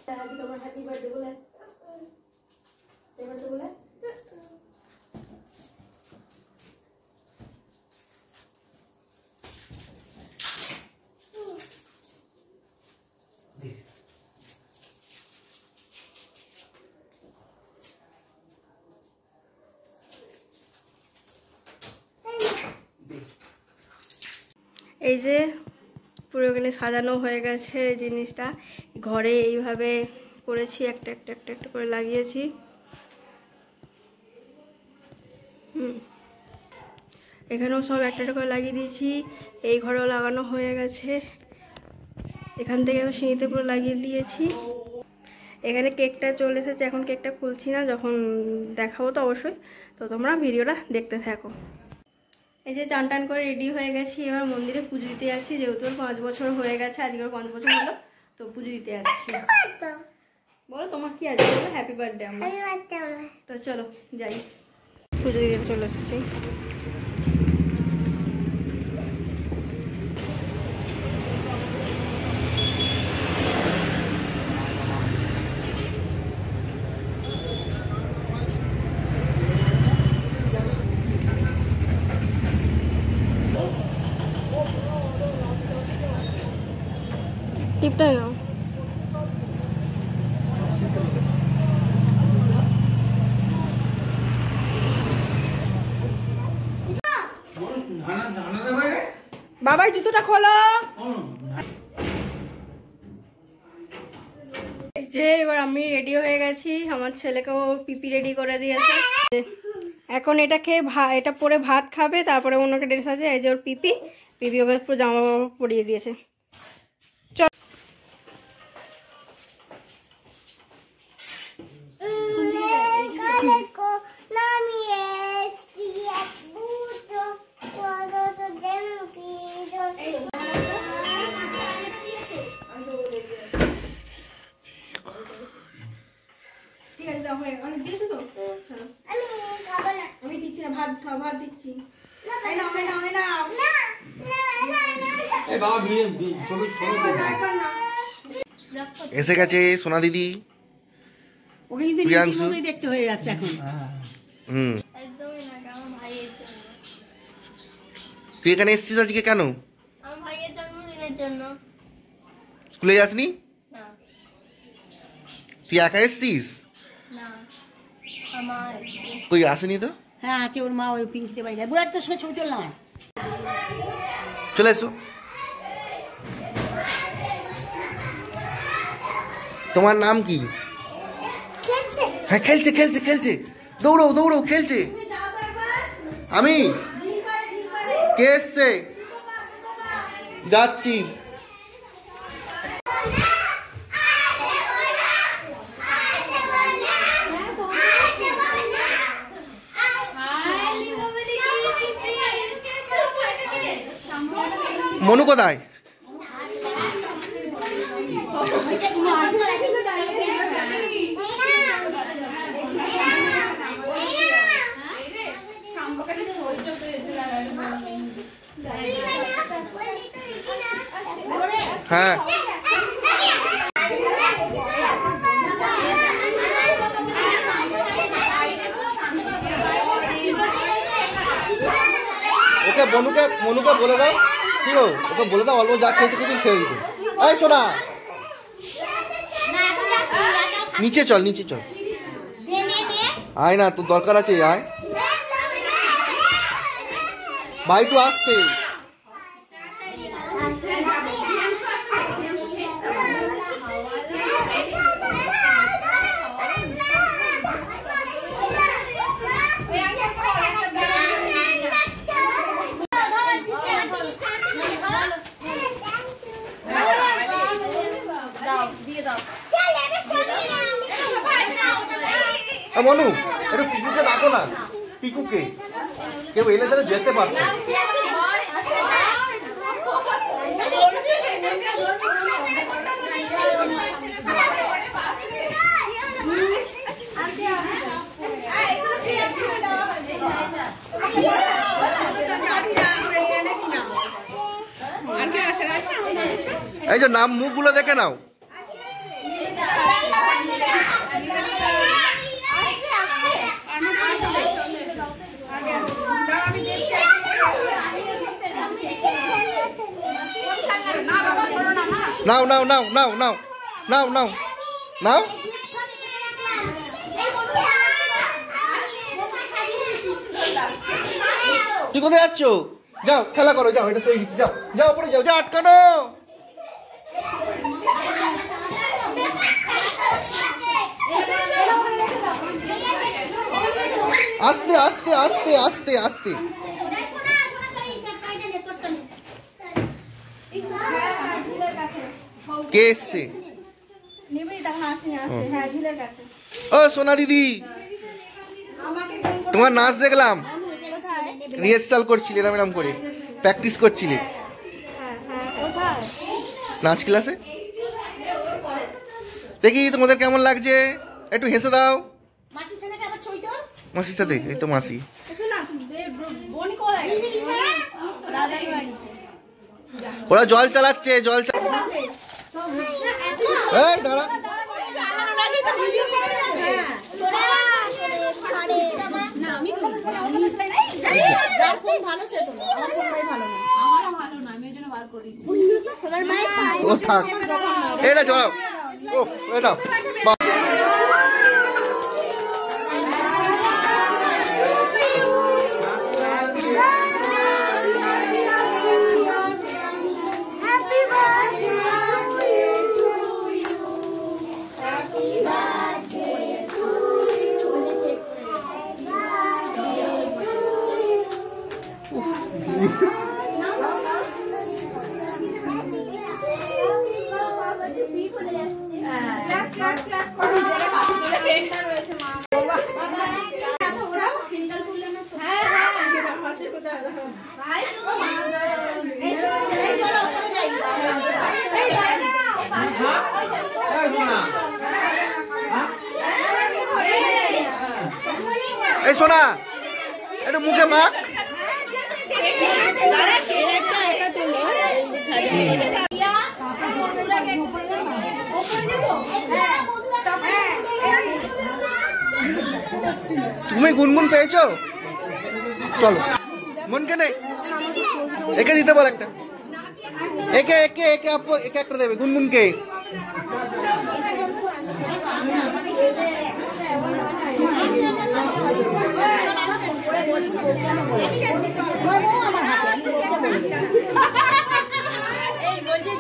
Happy birthday বলে এবার তো বলে এই যে পুরোখানে সাজানো হয়ে গেছে এই জিনিসটা ঘরে এইভাবে করেছি একটা একটা একটা একটা করে লাগিয়েছি এখানেও সব একটা একটা করে লাগিয়ে দিয়েছি এই ঘরেও লাগানো হয়ে গেছে এখান থেকে আমি সিঁড়িতে পুরো লাগিয়ে দিয়েছি এখানে কেকটা চলে এসেছে এখন কেকটা খুলছি না যখন দেখাবো তো অবশ্যই তো তোমরা ভিডিওটা দেখতে থাকো এই যে চান টান করে রেডি হয়ে গেছি এবার মন্দিরে পুজো দিতে যাচ্ছি যেহেতু 5 বছর হয়ে গেছে আজকে 5 বছর হলো তো পুজো দিতে যাচ্ছি বলো তোমার কি আছে বলো হ্যাপি বার্থডে আমার তো চলো যাই পুজো দিতে চলে এসেছি টিপটা নাও বাবাই জুতোটা খোলো এই যে এবার আমি রেডি হয়ে গেছি আমার ছেলেকেও পিপি রেডি করে দিয়েছে এখন এটা খেয়ে এটা পরে ভাত খাবে তারপরে অন্যকে ড্রেস আছে এই যে ওর পিপি ওকে পুরো জামা পরিয়ে দিয়েছে আমি দিচ্ছি না ভাত খাও ভাত দিচ্ছি এসে গেছে সোনা দিদি দেখতে হয়ে যাচ্ছে এখন তুই এখানে এসেছিস আজকে কেন আমার ভাইয়ের জন্মদিনের জন্য স্কুলে যাসনি তুই একা এসেছিস না আমার কই আসেনি তো হ্যাঁ আছে ওর মা ওই পিঙ্কিতে বাড়ি যায় বুড়ার তো ছবি চললাম চলে এসো তোমার নাম কি হ্যাঁ খেলছে খেলছে খেলছে দৌড়ো দৌড়ো খেলছে আমি কে এসছে যাচ্ছি মনু কোথায় হ্যাঁ ওকে মনুকে বলে দাও কি গো ওকে বলে দাও অল্প যা খেয়েছে কিছু ছেড়ে দিতে এই শোনা নিচে চল আয় না তোর দরকার আছে আয় ভাই তো আসছে মনু একটু পিকুকে ডাকো না পিকুকে কেউ এলে তাহলে যেতে পারতো এই যে নাম মুখগুলো দেখে নাও নাও নাও নাও নাও নাও নাও নাও নাও। তুই কোথায় যাচ্ছ? যাও খেলা করো, যাও, এটা সই দিচ্ছি, যাও যাও পরে যাও, যাও আটকানো। আস্তে আস্তে আস্তে আস্তে আস্তে। কে এসছে? ও সোনা দিদি, তোমার নাচ দেখলাম, রিহার্সাল করছিলে এরম এরম করে, প্র্যাকটিস করছিলে নাচ ক্লাসে। দেখি তোমাদের কেমন লাগছে, একটু হেসে দাও। মাসির সাথে? এই তো মাসি। ওরা জল চালাচ্ছে, জল এই দাঁড়া। ও থাক, এটা চলাও। ও এটা এই সোনা, এটা মুখে মাখ। তুমি গুনগুন পেয়েছো? চলো মনকে নেই, একে দিতে বল একটা, একে একে একে আপু একে একটা দেবে গুনগুনকে।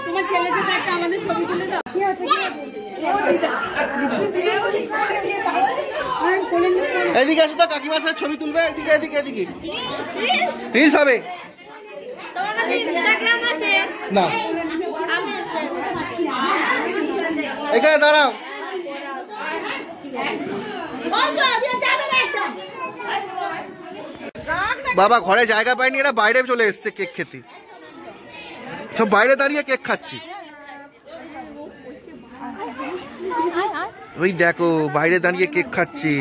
তোমার ছেলের সাথে একটা আমাদের ছবি তুলে দাও। এদিকে আসো তো, কাকিমার সাথে ছবি তুলবে। এদিকে এদিকে এদিকে রিলস হবে না, এখানে দাঁড়াও। বাবা ঘরে জায়গা পায়নি, এরা বাইরে চলে এসছে কেক খেতে, সব বাইরে দাঁড়িয়ে কেক খাচ্ছি। ওই দেখো বাইরে দাঁড়িয়ে কেক খাচ্ছে।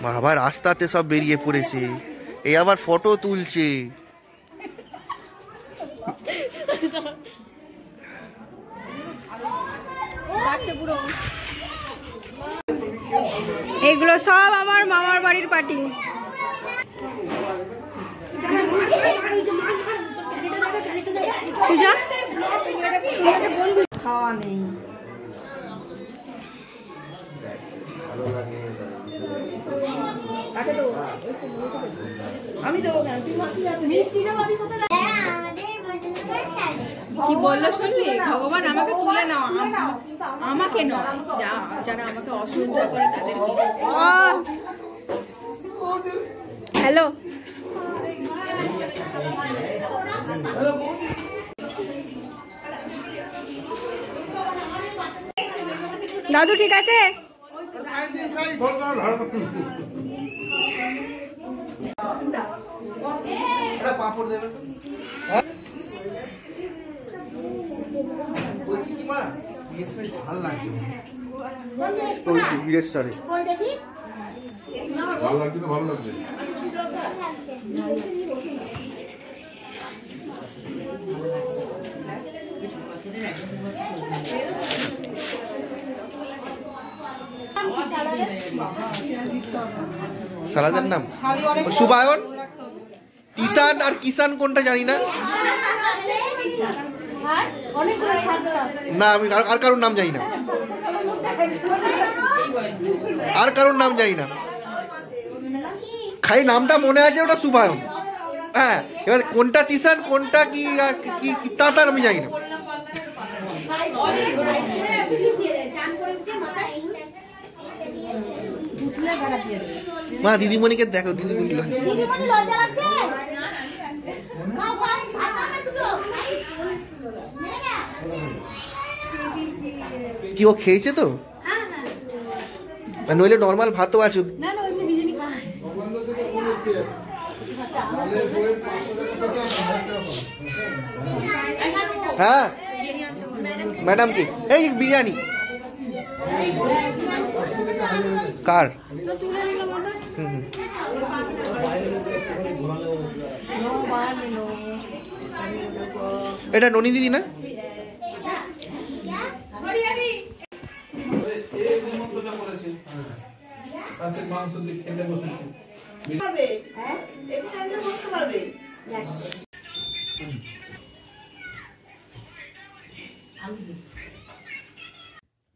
বাবা রাস্তাতে সব বেরিয়ে পড়েছে, এই আবার ফটো তুলছে। এগুলো সব আমার মামার বাড়ির পার্টি। পূজা খাওয়া নেই। আমি দেবো কেন? কি বললো শুনলি? ভগবান আমাকে তুলে নাও, আমাকে নয়, যারা আমাকে অশ্রদ্ধা করে তাদের। হ্যালো দাদু, ঠিক আছে? পাঁপড় দেবে তো? বলছি কি মা, ঝাল লাগছে বীরেশ্বরে। ভালো লাগছে তো, ভালো লাগছে। সালাদের নাম সুবায়ন, ঈশান আর কিষান কোনটা জানি না। না আমি আর কারোর নাম জানি না, আর কারোর নাম জানি না, খালি নামটা মনে আছে ওটা শুভায়ন। হ্যাঁ, এবার কোনটা তিশান কোনটা কি তা আমি জানি না। মা দিদিমণিকে দেখো, দিদিমণি কি ও খেয়েছে তো, নইলে নর্মাল ভাতও আছে। হ্যাঁ ম্যাডাম কি এই বিরিয়ানি কার? এটা ননি দিদি না?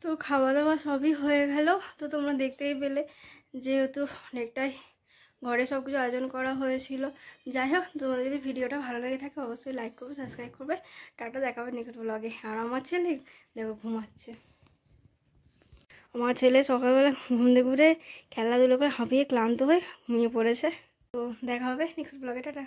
তো খাওয়া দাওয়া সবই হয়ে গেল। তো তোমরা দেখতেই পেলে, যেহেতু অনেকটাই ঘরে সব কিছু আয়োজন করা হয়েছিল। যাই হোক, তোমাদের যদি ভিডিওটা ভালো লাগে থাকে অবশ্যই লাইক করবে, সাবস্ক্রাইব করবে। টাটা, দেখাবে নেক্সট ব্লগে। আর আমার ছেলে দেখো ঘুমাচ্ছে। আমার ছেলে সকালবেলা ঘুম থেকে ঘুরে খেলাধুলো করে হাঁপিয়ে ক্লান্ত হয়ে ঘুমিয়ে পড়েছে। তো দেখা হবে নেক্সট ব্লগে। টাটা।